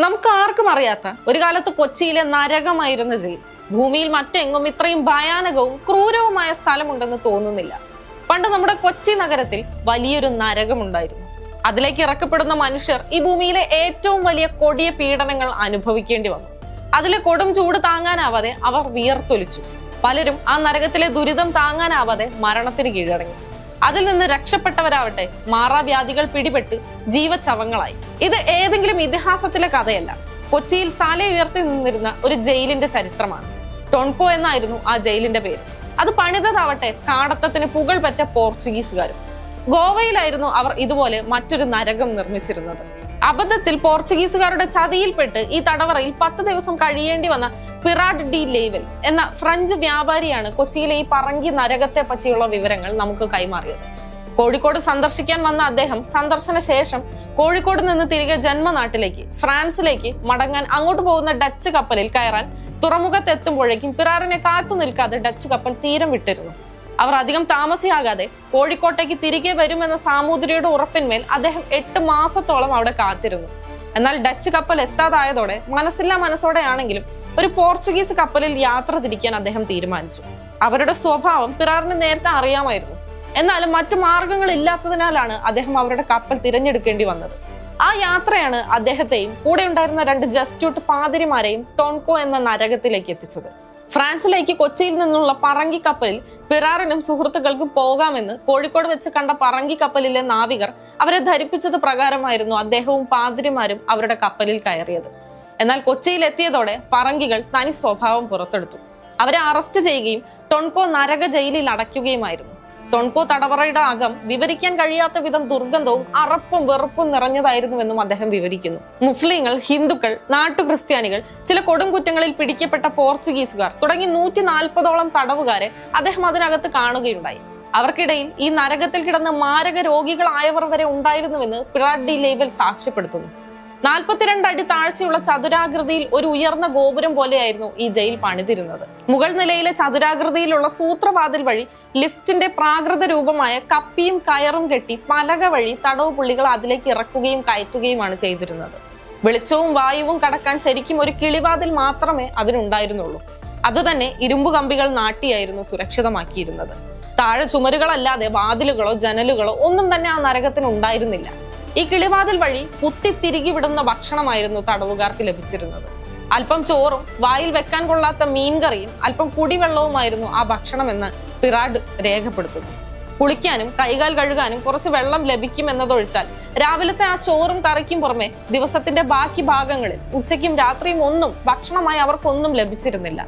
നമുക്ക് ആർക്കും അറിയാത്ത ഒരു കാലത്ത് കൊച്ചിയിലെ നരകമായിരുന്ന ജയിൽ ഭൂമിയിൽ മറ്റെങ്ങും ഇത്രയും ഭയാനകവും ക്രൂരവുമായ സ്ഥലമുണ്ടെന്ന് തോന്നുന്നില്ല. പണ്ട് നമ്മുടെ കൊച്ചി നഗരത്തിൽ വലിയൊരു നരകമുണ്ടായിരുന്നു. അതിലേക്ക് ഇറക്കപ്പെടുന്ന മനുഷ്യർ ഈ ഭൂമിയിലെ ഏറ്റവും വലിയ കൊടിയ പീഡനങ്ങൾ അനുഭവിക്കേണ്ടി വന്നു. അതിലെ കൊടും ചൂട് താങ്ങാനാവാതെ അവർ വിയർത്തൊലിച്ചു. പലരും ആ നരകത്തിലെ ദുരിതം താങ്ങാനാവാതെ മരണത്തിന് കീഴടങ്ങി. അതിൽ നിന്ന് രക്ഷപ്പെട്ടവരാവട്ടെ മാറാവ്യാധികൾ പിടിപെട്ട് ജീവച്ചവങ്ങളായി. ഇത് ഏതെങ്കിലും ഇതിഹാസത്തിലെ കഥയല്ല. കൊച്ചിയിൽ തലയുയർത്തി നിന്നിരുന്ന ഒരു ജയിലിന്റെ ചരിത്രമാണ്. ടോൺകോ എന്നായിരുന്നു ആ ജയിലിന്റെ പേര്. അത് പണിതതാവട്ടെ കാടത്തത്തിന് പുകൾപെറ്റ പോർച്ചുഗീസുകാരും. ഗോവയിലായിരുന്നു അവർ ഇതുപോലെ മറ്റൊരു നരകം നിർമ്മിച്ചിരുന്നത്. അബദ്ധത്തിൽ പോർച്ചുഗീസുകാരുടെ ചതിയിൽപ്പെട്ട് ഈ തടവറയിൽ 10 ദിവസം കഴിയേണ്ടി വന്ന പിറാഡ് ഡി ലെയ്വൽ എന്ന ഫ്രഞ്ച് വ്യാപാരിയാണ് കൊച്ചിയിലെ ഈ പറങ്കി നരകത്തെ പറ്റിയുള്ള വിവരങ്ങൾ നമുക്ക് കൈമാറിയത്. കോഴിക്കോട് സന്ദർശിക്കാൻ വന്ന അദ്ദേഹം സന്ദർശന ശേഷം കോഴിക്കോട് നിന്ന് തിരികെ ജന്മനാട്ടിലേക്ക് ഫ്രാൻസിലേക്ക് മടങ്ങാൻ അങ്ങോട്ട് പോകുന്ന ഡച്ച് കപ്പലിൽ കയറാൻ തുറമുഖത്തെത്തുമ്പോഴേക്കും പിറാറിനെ കാത്തു നിൽക്കാതെ ഡച്ച് കപ്പൽ തീരം വിട്ടിരുന്നു. അവർ അധികം താമസിയാകാതെ കോഴിക്കോട്ടേക്ക് തിരികെ വരുമെന്ന സാമൂതിരിയുടെ ഉറപ്പിന്മേൽ അദ്ദേഹം 8 മാസത്തോളം അവിടെ കാത്തിരുന്നു. എന്നാൽ ഡച്ച് കപ്പൽ എത്താതായതോടെ മനസ്സില്ലാ മനസ്സോടെയാണെങ്കിലും ഒരു പോർച്ചുഗീസ് കപ്പലിൽ യാത്ര തിരിക്കാൻ അദ്ദേഹം തീരുമാനിച്ചു. അവരുടെ സ്വഭാവം പിറാറിന് നേരത്തെ അറിയാമായിരുന്നു. എന്നാലും മറ്റു മാർഗങ്ങൾ ഇല്ലാത്തതിനാലാണ് അദ്ദേഹം അവരുടെ കപ്പൽ തിരഞ്ഞെടുക്കേണ്ടി വന്നത്. ആ യാത്രയാണ് അദ്ദേഹത്തെയും കൂടെ ഉണ്ടായിരുന്ന 2 ജസ്റ്റ്യൂട്ട് പാതിരിമാരെയും ടോൺകോ എന്ന നരകത്തിലേക്ക് എത്തിച്ചത്. ഫ്രാൻസിലേക്ക് കൊച്ചിയിൽ നിന്നുള്ള പറങ്കി കപ്പലിൽ പിറാറിനും സുഹൃത്തുക്കൾക്കും പോകാമെന്ന് കോഴിക്കോട് വെച്ച് കണ്ട പറങ്കി കപ്പലിലെ നാവികർ അവരെ ധരിപ്പിച്ചത് പ്രകാരമായിരുന്നു അദ്ദേഹവും പാതിരിമാരും അവരുടെ കപ്പലിൽ കയറിയത്. എന്നാൽ കൊച്ചിയിൽ എത്തിയതോടെ പറങ്കികൾ തനി സ്വഭാവം പുറത്തെടുത്തു. അവരെ അറസ്റ്റ് ചെയ്യുകയും ടോൺകോ നരക ജയിലിൽ അടയ്ക്കുകയുമായിരുന്നു. ടോൺകോ തടവറയുടെ അകം വിവരിക്കാൻ കഴിയാത്ത വിധം ദുർഗന്ധവും അറപ്പും വെറുപ്പും നിറഞ്ഞതായിരുന്നുവെന്നും അദ്ദേഹം വിവരിക്കുന്നു. മുസ്ലിങ്ങൾ, ഹിന്ദുക്കൾ, നാട്ടുക്രിസ്ത്യാനികൾ, ചില കൊടുംകുറ്റങ്ങളിൽ പിടിക്കപ്പെട്ട പോർച്ചുഗീസുകാർ തുടങ്ങി 140ഓളം തടവുകാരെ അദ്ദേഹം അതിനകത്ത് കാണുകയുണ്ടായി. അവർക്കിടയിൽ ഈ നരകത്തിൽ കിടന്ന് മാരക രോഗികളായവർ വരെ ഉണ്ടായിരുന്നുവെന്ന് പിറാഡ് ഡി ലെയ്വൽ സാക്ഷ്യപ്പെടുത്തുന്നു. 42 അടി താഴ്ചയുള്ള ചതുരാകൃതിയിൽ ഒരു ഉയർന്ന ഗോപുരം പോലെയായിരുന്നു ഈ ജയിൽ പണിതിരുന്നത്. മുകൾ നിലയിലെ ചതുരാകൃതിയിലുള്ള സൂത്രവാതിൽ വഴി ലിഫ്റ്റിന്റെ പ്രാകൃത രൂപമായ കപ്പിയും കയറും കെട്ടി പലക വഴി തടവ് പുള്ളികൾ അതിലേക്ക് ഇറക്കുകയും കയറ്റുകയുമാണ് ചെയ്തിരുന്നത്. വെളിച്ചവും വായുവും കടക്കാൻ ശരിക്കും ഒരു കിളിവാതിൽ മാത്രമേ അതിനുണ്ടായിരുന്നുള്ളൂ. അതുതന്നെ ഇരുമ്പു കമ്പികൾ നാട്ടിയായിരുന്നു സുരക്ഷിതമാക്കിയിരുന്നത്. താഴെ ചുമരുകളല്ലാതെ വാതിലുകളോ ജനലുകളോ ഒന്നും തന്നെ ആ നരകത്തിന് ഉണ്ടായിരുന്നില്ല. ഈ കിളിവാതിൽ വഴി കുത്തി തിരികെ വിടുന്ന ഭക്ഷണമായിരുന്നു തടവുകാർക്ക് ലഭിച്ചിരുന്നത്. അല്പം ചോറും വായിൽ വെക്കാൻ കൊള്ളാത്ത മീൻകറിയും അല്പം കുടിവെള്ളവുമായിരുന്നു ആ ഭക്ഷണമെന്ന് പിറാഡ് രേഖപ്പെടുത്തുന്നു. കുളിക്കാനും കൈകാൽ കഴുകാനും കുറച്ച് വെള്ളം ലഭിക്കും എന്നതൊഴിച്ചാൽ രാവിലത്തെ ആ ചോറും കറിക്കും പുറമെ ദിവസത്തിന്റെ ബാക്കി ഭാഗങ്ങളിൽ ഉച്ചയ്ക്കും രാത്രിയും ഒന്നും ഭക്ഷണമായി അവർക്കൊന്നും ലഭിച്ചിരുന്നില്ല.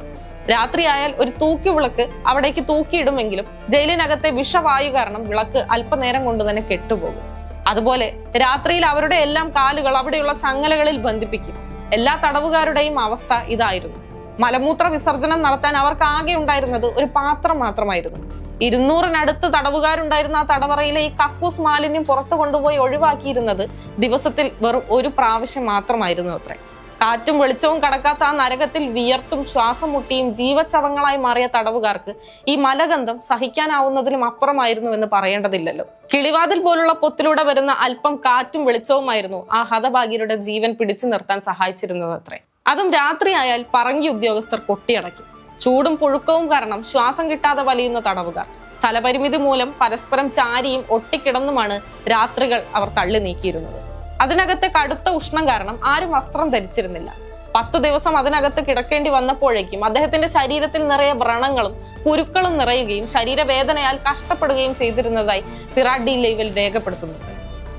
രാത്രിയായാൽ ഒരു തൂക്കി വിളക്ക് അവിടേക്ക് തൂക്കിയിടുമെങ്കിലും ജയിലിനകത്തെ വിഷവായു കാരണം വിളക്ക് അല്പനേരം കൊണ്ട് തന്നെ കെട്ടുപോകും. അതുപോലെ രാത്രിയിൽ അവരുടെ എല്ലാം കാലുകൾ അവിടെയുള്ള ചങ്ങലകളിൽ ബന്ധിപ്പിക്കും. എല്ലാ തടവുകാരുടെയും അവസ്ഥ ഇതായിരുന്നു. മലമൂത്ര വിസർജനം നടത്താൻ അവർക്ക് ആകെ ഉണ്ടായിരുന്നത് ഒരു പാത്രം മാത്രമായിരുന്നു. 200-നടുത്ത് തടവുകാരുണ്ടായിരുന്ന ആ തടവറയിലെ ഈ കക്കൂസ് മാലിന്യം പുറത്തു കൊണ്ടുപോയി ഒഴിവാക്കിയിരുന്നത് ദിവസത്തിൽ വെറും 1 പ്രാവശ്യം മാത്രമായിരുന്നു അത്രേ. കാറ്റും വെളിച്ചവും കടക്കാത്ത ആ നരകത്തിൽ വിയർത്തും ശ്വാസം മുട്ടിയും ജീവച്ചവങ്ങളായി മാറിയ തടവുകാർക്ക് ഈ മലഗന്ധം സഹിക്കാനാവുന്നതിലും അപ്പുറമായിരുന്നുവെന്ന് പറയേണ്ടതില്ലല്ലോ. കിളിവാതിൽ പോലുള്ള പൊത്തിലൂടെ വരുന്ന അല്പം കാറ്റും വെളിച്ചവുമായിരുന്നു ആ ഹതഭാഗ്യരുടെ ജീവൻ പിടിച്ചു നിർത്താൻ സഹായിച്ചിരുന്നത് അത്രേ. അതും രാത്രിയായാൽ പറങ്കി ഉദ്യോഗസ്ഥർ കൊട്ടിയടയ്ക്കും. ചൂടും പുഴുക്കവും കാരണം ശ്വാസം കിട്ടാതെ വലിയുന്ന തടവുകാർ സ്ഥലപരിമിതി മൂലം പരസ്പരം ചാരിയും ഒട്ടിക്കിടന്നുമാണ് രാത്രികൾ അവർ തള്ളി നീക്കിയിരുന്നത്. അതിനകത്തെ കടുത്ത ഉഷ്ണം കാരണം ആരും വസ്ത്രം ധരിച്ചിരുന്നില്ല. 10 ദിവസം അതിനകത്ത് കിടക്കേണ്ടി വന്നപ്പോഴേക്കും അദ്ദേഹത്തിന്റെ ശരീരത്തിൽ നിറയെ വ്രണങ്ങളും കുരുക്കളും നിറയുകയും ശരീരവേദനയാൽ കഷ്ടപ്പെടുകയും ചെയ്തിരുന്നതായി പിറാഡ് ഡി ലെയ്വൽ രേഖപ്പെടുത്തുന്നുണ്ട്.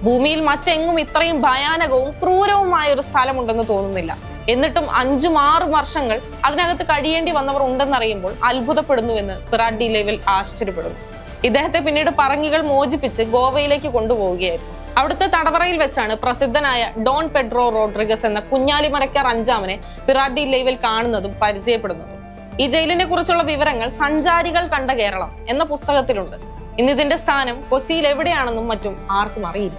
ഭൂമിയിൽ മറ്റെങ്ങും ഇത്രയും ഭയാനകവും ക്രൂരവുമായ ഒരു സ്ഥലമുണ്ടെന്ന് തോന്നുന്നില്ല. എന്നിട്ടും 5-6 വർഷങ്ങൾ അതിനകത്ത് കഴിയേണ്ടി വന്നവർ ഉണ്ടെന്നറിയുമ്പോൾ അത്ഭുതപ്പെടുന്നുവെന്ന് പിറാഡ് ഡി ലെയ്വൽ ആശ്ചര്യപ്പെടുന്നു. ഇദ്ദേഹത്തെ പിന്നീട് പറങ്കികൾ മോചിപ്പിച്ച് ഗോവയിലേക്ക് കൊണ്ടുപോവുകയായിരുന്നു. അവിടുത്തെ തടവറയിൽ വെച്ചാണ് പ്രസിദ്ധനായ ഡോൺ പെഡ്രോ റോഡ്രിഗസ് എന്ന കുഞ്ഞാലിമരക്കാർ 5-ാമനെ പിറാഡ് ഡി ലെയ്വൽ കാണുന്നതും പരിചയപ്പെടുന്നതും. ഈ ജയിലിനെ കുറിച്ചുള്ള വിവരങ്ങൾ സഞ്ചാരികൾ കണ്ട കേരളം എന്ന പുസ്തകത്തിലുണ്ട്. ഇന്നിതിന്റെ സ്ഥാനം കൊച്ചിയിൽ എവിടെയാണെന്നും മറ്റും ആർക്കും അറിയില്ല.